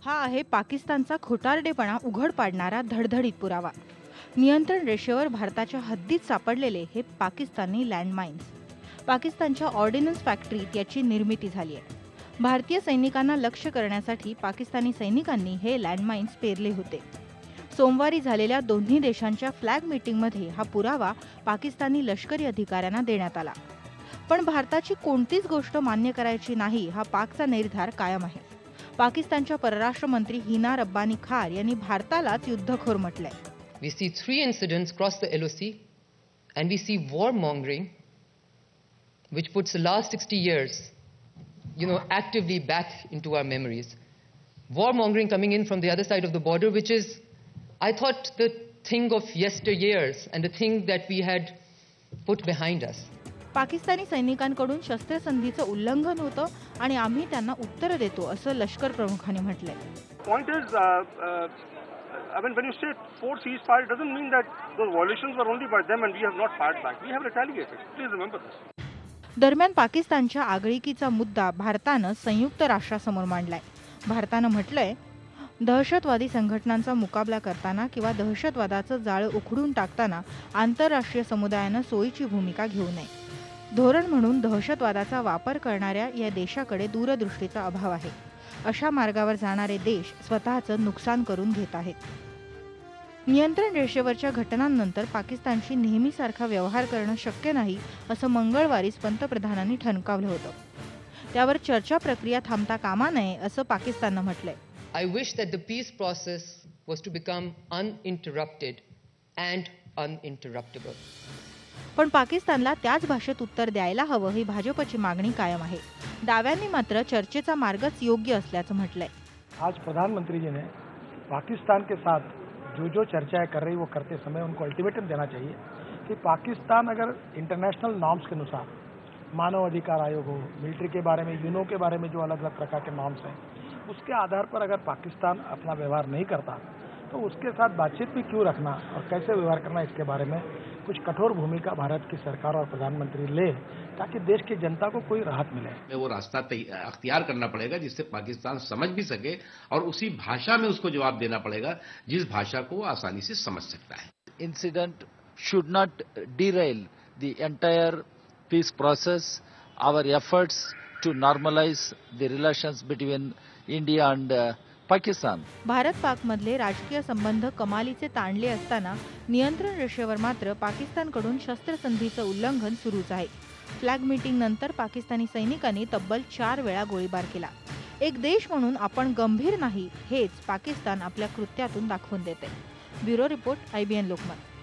हा आहे पाकिस्तानचा खोटारडेपणा उघड पाडणारा धडधडीत पुरावा। नियंत्रण रेषेवर भारताच्या हद्दीत सापडलेले हे पाकिस्तानी लँडमाइन्स। पाकिस्तानच्या ऑर्डिनन्स फॅक्टरीत याची निर्मिती झाली आहे। भारतीय सैनिकांना लक्ष्य करण्यासाठी पाकिस्तानी सैनिकांनी हे लँडमाइन्स पेरले होते। सोमवारी झालेल्या दोन्ही देशांच्या फ्लॅग मीटिंगमध्ये हा पुरावा पाकिस्तानी लष्करी अधिकाऱ्यांना देण्यात आला। पण भारताची कोणतीच गोष्ट मान्य करायची नाही हा पाकचा निर्धार कायम आहे। पाकिस्तानच्या परराष्ट्र मंत्री हिना रब्बानी खार यांनी भारतालाच युद्धखोर म्हटलंय। We see 3 incidents cross the LOC and we see warmongering which puts the last 60 years actively back into our memories. Warmongering coming in from the other side of the border, which is I thought the thing of yesteryears and the thing that we had put behind us. Pakistani सैनिकांकडून शस्त्रसंधीचं उल्लंघन होतं आणि आम्ही त्यांना उत्तर देतो असं लष्कर प्रमुखांनी म्हटलंय। Point is, when you say force ceasefire, it doesn't mean that those violations were only by them and we have not fired back. We have retaliated. Please remember this. दरम्यान पाकिस्तानच्या आगळीकीचा मुद्दा भारतानं संयुक्त राष्ट्रासमोर मांडलाय। भारतानं म्हटलंय, दहशतवादी संघटनांचा मुकाबला करताना किंवा दहशतवादाचं जाळं उखडून टाकताना आंतरराष्ट्रीय समुदायानं सोयीची भूमिका घेऊ नये। धोरण म्हणून दहशतवादाचा वापर करणाऱ्या या देशाकडे दूरदृष्टीचा अभाव आहे। अशा मार्गावर जाणारे देश स्वतःचं नुकसान करून घेत आहेत। नियंत्रण रेषेवरच्या घटनांनंतर पाकिस्तानशी नेहमीसारखा व्यवहार करणं शक्य नाही असं मंगळवारीच पंतप्रधानांनी ठणकावलं होतं। त्यावर चर्चा प्रक्रिया थांबता कामा नये असं पाकिस्ताननं म्हटलंय। I wish that the peace process was to become uninterrupted and uninterruptible. पण पाकिस्तानला त्याच भाषेत उत्तर द्यायला हवं ही भाजपची मागणी कायम आहे। डाव्यांनी मात्र चर्चेचा मार्गच योग्य असल्याचं म्हटलंय। आज प्रधानमंत्री जी ने पाकिस्तान के साथ जो चर्चाएं कर रही वो करते समय उनको अल्टीमेटम देना चाहिए कि पाकिस्तान अगर इंटरनेशनल नॉर्म्स के अनुसार मानव अधिकार आयोग हो, मिलिट्री के बारे में, यूनो के बारे में जो अलग अलग प्रकार के नॉर्म्स हैं, उसके आधार पर अगर पाकिस्तान अपना व्यवहार नहीं करता तो उसके साथ बातचीत भी क्यों रखना और कैसे व्यवहार करना, इसके बारे में कुछ कठोर भूमिका भारत की सरकार और प्रधानमंत्री ले ताकि देश की जनता को कोई राहत मिले। वो रास्ता अख्तियार करना पड़ेगा जिससे पाकिस्तान समझ भी सके और उसी भाषा में उसको जवाब देना पड़ेगा जिस भाषा को वो आसानी से समझ सकता है। Incident should not derail the entire peace process, our efforts to normalize the relations between India and Pakistan. Bharat Pak मधले राजकीय संबंध कमालीचे ताणले असताना नियंत्रण रेषेवर मात्र पाकिस्तानकडून शस्त्रसंधीचं उल्लंघन सुरूच आहे। फ्लॅग मीटिंग नंतर पाकिस्तानी सैनिकांनी तब्बल 4 वेळा गोळीबार केला। एक देश म्हणून आपण गंभीर नाही हेच पाकिस्तान आपल्या कृत्यातून दाखवून देते। Bureau report, IBN Lokmat.